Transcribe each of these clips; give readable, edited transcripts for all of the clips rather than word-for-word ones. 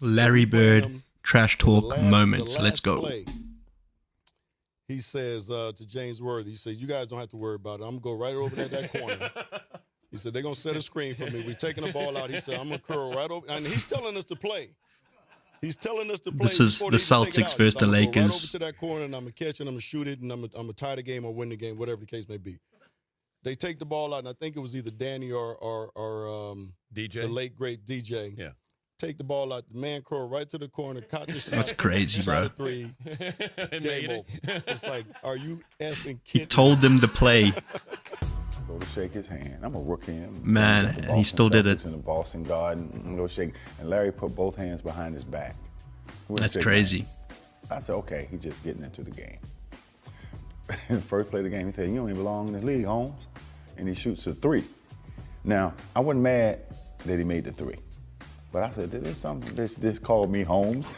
Larry Bird, trash talk moments. Let's go. Play, he says to James Worthy, he says, you guys don't have to worry about it. I'm going to go right over there that corner. He said, they're going to set a screen for me. We're taking the ball out. He said, I'm going to curl right over. And he's telling us to play. He's telling us to play. This is the Celtics versus the Lakers. Right over to that corner, and I'm going to catch it, I'm going to shoot it, and I'm going to tie the game or win the game, whatever the case may be. They take the ball out, and I think it was either Danny or DJ, the late, great DJ. Yeah. Take the ball out, the man curl right to the corner, caught the shot. That's crazy, bro. Three, game over. It's like, are you effing kidding? He told them to play. Go to shake his hand. I'm a rookie. Man, and he still did it. In the Boston Garden, go shake. And Larry put both hands behind his back. That's crazy. I said, okay, he's just getting into the game. First play of the game, he said, you don't even belong in this league, Holmes. And he shoots a three. Now, I wasn't mad that he made the three. But I said, there's something, this called me Holmes.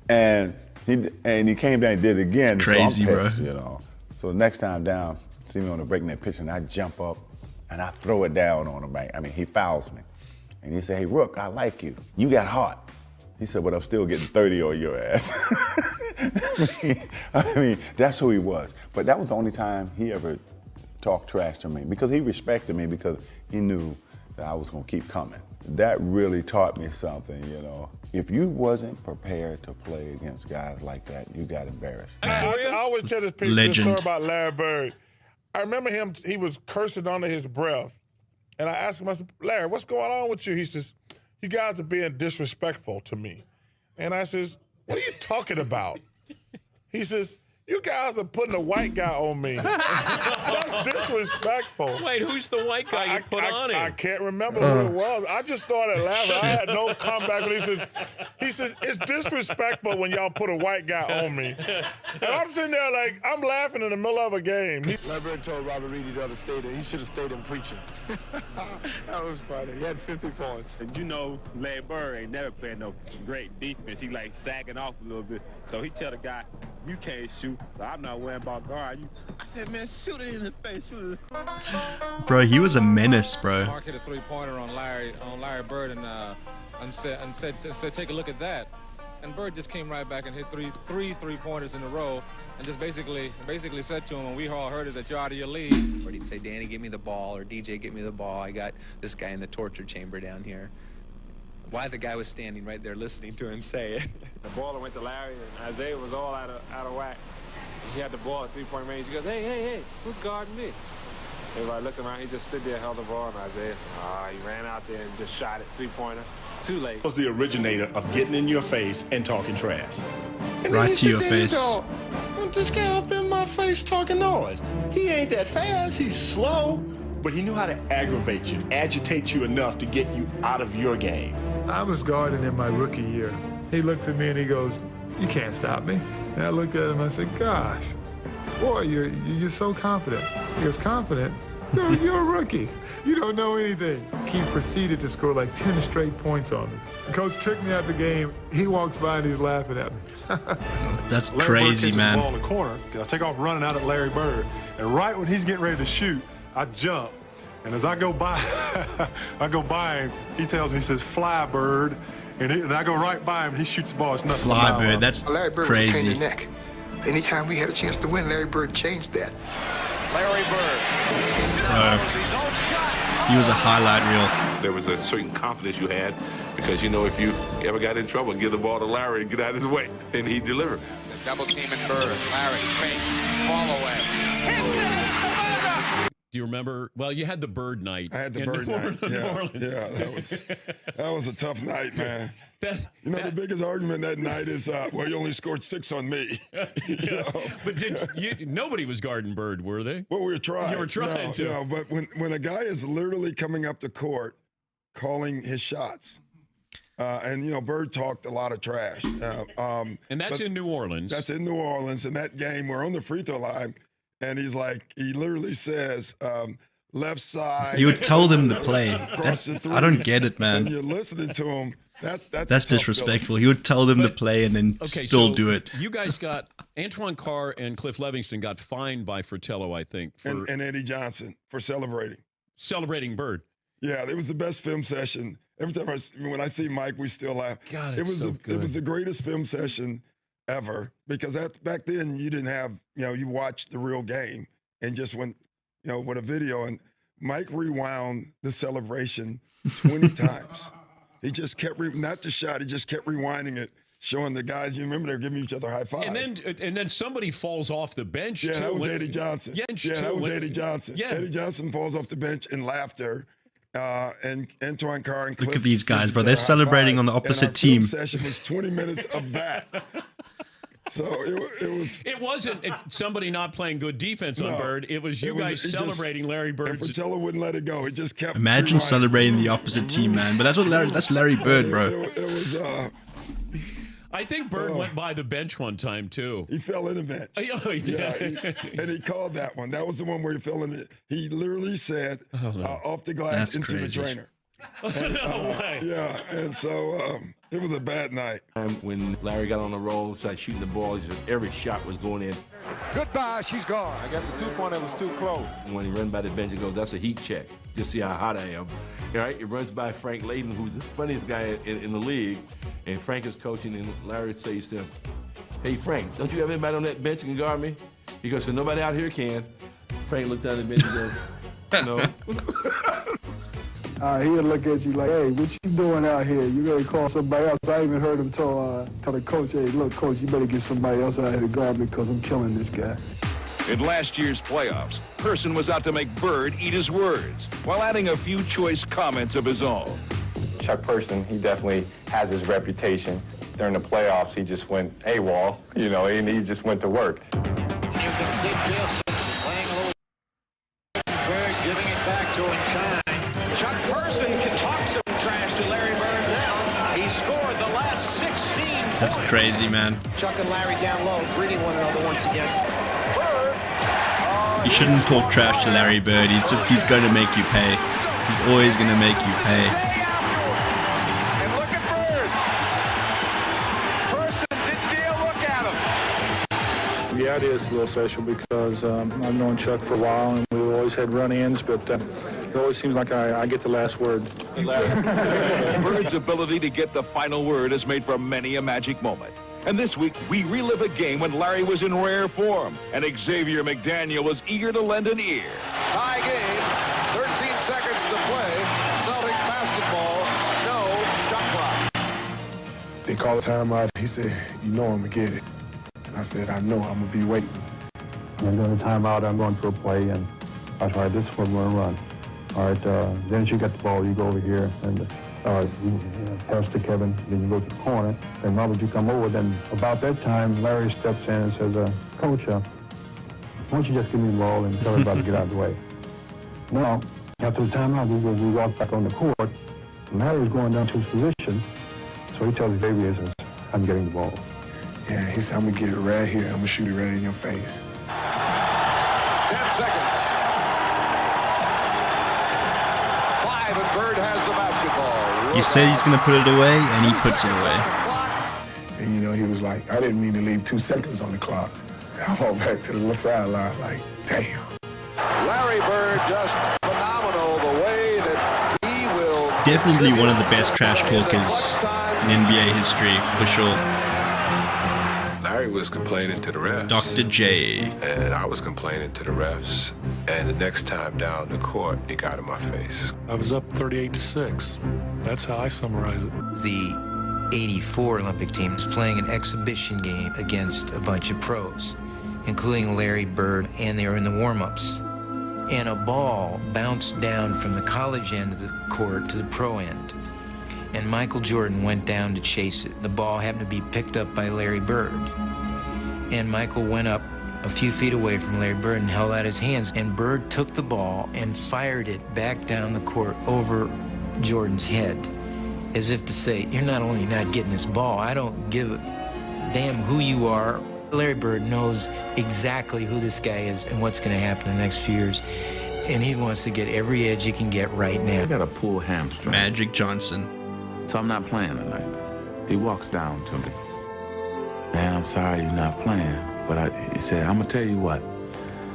and he came down and did it again. It's crazy, so I'm pissed, bro. You know. So the next time down, see me on the breaking that pitch, and I jump up and I throw it down on him. I mean, he fouls me. And he said, hey, Rook, I like you. You got heart. He said, but I'm still getting 30 on your ass. I mean, that's who he was. But that was the only time he ever talked trash to me, because he respected me, because he knew that I was going to keep coming. That really taught me something, you know. If you wasn't prepared to play against guys like that, you got embarrassed. I always tell this people this story about Larry Bird. I remember him, he was cursing under his breath. And I asked him, I said, Larry, what's going on with you? He says, you guys are being disrespectful to me. And I says, what are you talking about? He says, you guys are putting a white guy on me. That's disrespectful. Wait, who's the white guy you put on him? I can't remember who it was. I just started laughing. I had no comeback. But he says, it's disrespectful when y'all put a white guy on me. And I'm sitting there like, I'm laughing in the middle of a game. Larry Bird told Robert Reedy the other day that he should have stayed in preaching. That was funny. He had 50 points. And you know, Larry Bird ain't never playing no great defense. He like sagging off a little bit. So he tell the guy, you can't shoot. So I'm not worrying about guard you. I said, man, shoot it in the face. Shoot it. Bro, he was a menace, bro. Mark hit a three-pointer on Larry Bird and said, take a look at that. And Bird just came right back and hit three-pointers in a row, and just basically said to him, and we all heard it, that you're out of your league. Or he'd say, Danny, give me the ball, or DJ, give me the ball. I got this guy in the torture chamber down here. Why the guy was standing right there listening to him say it. The baller went to Larry, and Isaiah was all out of whack. He had the ball at three-point range. He goes, hey, who's guarding me? Everybody looked around. He just stood there, held the ball, and Isaiah said, he ran out there and just shot it, three-pointer. Too late. Was the originator of getting in your face and talking trash. Right to your face. This guy up in my face talking noise. He ain't that fast. He's slow. But he knew how to aggravate you, agitate you enough to get you out of your game. I was guarding in my rookie year. He looked at me and he goes, you can't stop me. And I looked at him and I said, gosh, boy, you're so confident. He goes, confident? You're a rookie. You don't know anything. He proceeded to score like 10 straight points on me. The coach took me out the game. He walks by and he's laughing at me. That's Larry crazy, Bird man. the ball in the corner. I take off running out at Larry Bird. And right when he's getting ready to shoot, I jump. And as I go by, him, he tells me, he says, fly, Bird. And I go right by him, he shoots the ball. It's nothing. Fly, Bird, that's Larry Bird crazy. was a pain in the neck. Anytime we had a chance to win, Larry Bird changed that. Larry Bird. He was a highlight reel. There was a certain confidence you had because, you know, if you ever got in trouble, give the ball to Larry and get out of his way, and he'd deliver. The double team and Bird. Larry, fake, fall away. Do you remember? Well, you had the Bird night. I had the Bird night. Yeah, that was a tough night, man. The biggest argument that night is, well, you only scored 6 on me. But nobody was guarding Bird, were they? Well, we were trying. You were trying to. No, but when a guy is literally coming up the court, calling his shots, and Bird talked a lot of trash. And that's in New Orleans. That's in New Orleans. In that game, we're on the free throw line, and he literally says, left side. You would tell them to play. I don't get it, man. And you're listening to him. That's disrespectful. He would tell them to play and then still do it. You guys got Antoine Carr and Cliff Levingston got fined by Fratello, I think, and Eddie Johnson for celebrating Bird. Yeah, it was the best film session. Every time when I see Mike, we still laugh. God, it was the greatest film session ever, because back then you didn't have, you watched the real game and just went, with a video, and Mike rewound the celebration 20 times. He just kept, not the shot, he just kept rewinding it, showing the guys. You remember they were giving each other high five. And then somebody falls off the bench. Yeah, too. that was Eddie Johnson. That was Eddie Johnson. Yeah. Eddie Johnson falls off the bench in laughter. And Antoine Carr and Cliff. Look at these guys, bro. They're celebrating on the opposite team. The session was 20 minutes of that. So it wasn't somebody not playing good defense on Bird. It was you guys celebrating Larry Bird. And Fratello wouldn't let it go. He just kept. Imagine celebrating the opposite team, man. But that's Larry Bird, bro. It was. I think Bird went by the bench one time too. He fell in the bench. Oh, he did. Yeah, and he called that one. That was the one where he fell in it. He literally said, "Off the glass into the trainer." And, yeah, and so it was a bad night. When Larry got on the roll, started shooting the ball, every shot was going in. Goodbye, she's gone. I guess the 2-pointer was too close. When he ran by the bench, he goes, "That's a heat check. Just see how hot I am." All right, he runs by Frank Layden, who's the funniest guy in the league, and Frank is coaching, and Larry says to him, "Hey, Frank, don't you have anybody on that bench that can guard me?" He goes, "So nobody out here can." Frank looked down the bench and goes, "No." He'll look at you like, "Hey, what you doing out here? You better call somebody else." I even heard him tell the coach, "Hey, look, coach, you better get somebody else out here to guard me because I'm killing this guy." In last year's playoffs, Person was out to make Bird eat his words while adding a few choice comments of his own. Chuck Person, he definitely has his reputation. During the playoffs, he just went AWOL, and he just went to work. You can see Bill playing a little Bird, giving it back to him kind. Chuck Person can talk some trash to Larry Bird now. He scored the last 16 That's crazy, man. Chuck and Larry down low, greeting one another once again. You shouldn't talk trash to Larry Bird. He's going to make you pay. He's always going to make you pay. And look at Bird. Person didn't dare look at him. Yeah, it is a little special because I've known Chuck for a while and we've always had run-ins, but it always seems like I get the last word. Bird's ability to get the final word has made for many a magic moment. And this week, we relive a game when Larry was in rare form, and Xavier McDaniel was eager to lend an ear. Tie game, 13 seconds to play. Celtics basketball, no shot clock. They called a timeout. He said, "You know I'm going to get it." And I said, "I know, I'm going to be waiting." I'm going to timeout, I'm going for a play, and I said, "All right, this is what we're going to run." All right, then as you get the ball, you go over here, and you pass to Kevin, then you go to the corner, then Robert, you come over. Then about that time, Larry steps in and says, "Coach, why don't you just give me the ball and tell everybody to get out of the way?" Now, after the timeout, we walk back on the court, and Larry's going down to his position, so he tells Xavier, he says, "I'm getting the ball." Yeah, he said, "I'm going to get it right here. I'm going to shoot it right in your face." 10 seconds. 5, and Bird has the basketball. He said he's going to put it away, and he puts it away. And, he was like, "I didn't mean to leave 2 seconds on the clock." I walked back to the sideline like, damn. Larry Bird just phenomenal the way that he will. Definitely one of the best trash talkers in NBA history, for sure. Larry was complaining to the refs. Dr. J. And I was complaining to the refs. And the next time down the court, he got in my face. I was up 38-6. That's how I summarize it. The 84 Olympic team was playing an exhibition game against a bunch of pros, including Larry Bird, and they were in the warm-ups. And a ball bounced down from the college end of the court to the pro end. And Michael Jordan went down to chase it. The ball happened to be picked up by Larry Bird. And Michael went up a few feet away from Larry Bird and held out his hands. And Bird took the ball and fired it back down the court over Jordan's head, as if to say, "You're not only not getting this ball, I don't give a damn who you are." Larry Bird knows exactly who this guy is and what's going to happen in the next few years. And he wants to get every edge he can get right now. I got a pull hamstring. Magic Johnson. So I'm not playing tonight. He walks down to me. "Man, I'm sorry you're not playing." But he said, "I'm going to tell you what.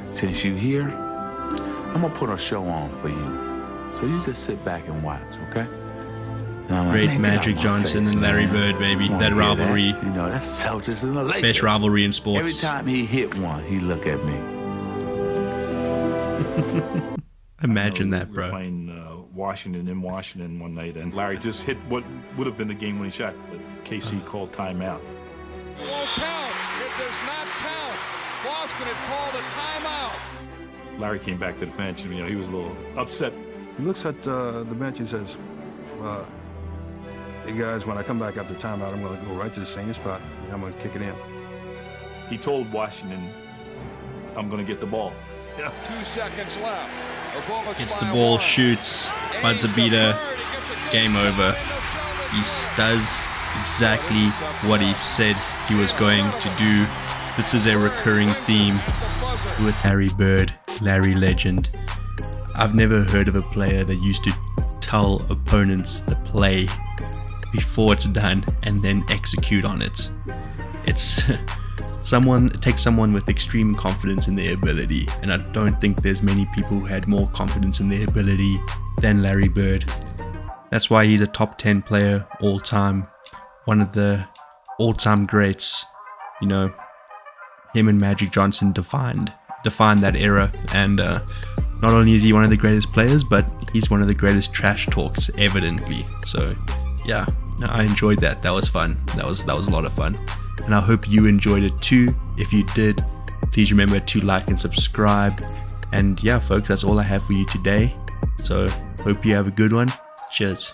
Since you're here, I'm going to put a show on for you. So you just sit back and watch, okay? And I'm like, Great "Man, get Magic out my Johnson face, and Larry man. Bird, baby. I wanna That hear rivalry. You know, that's Celtics and the Lakers. Best rivalry in Every sports. time he hit one, he look at me. Imagine that, We were bro. playing Washington in Washington one night, and Larry just hit what would have been the game when he shot, but KC called timeout. Won't count. It does not count. Boston had called a timeout. Larry came back to the bench, and he was a little upset. He looks at the bench and says, hey guys, when I come back after timeout, I'm going to go right to the same spot, and I'm going to kick it in. He told Washington, I'm going to get the ball. 2 seconds left. Gets the ball, shoots, buzzer beater, game over. He does exactly what he said he was going to do. This is a recurring theme with Larry Bird, Larry Legend. I've never heard of a player that used to tell opponents the play before it's done and then execute on it. It's it takes someone with extreme confidence in their ability, and I don't think there's many people who had more confidence in their ability than Larry Bird. That's why he's a top 10 player all time, one of the all-time greats. Him and Magic Johnson defined that era, and not only is he one of the greatest players, but he's one of the greatest trash talks, evidently. So yeah, no, I enjoyed that. That was fun. That was a lot of fun, and I hope you enjoyed it too. If you did, please remember to like and subscribe. And yeah, folks, that's all I have for you today. So hope you have a good one. Cheers.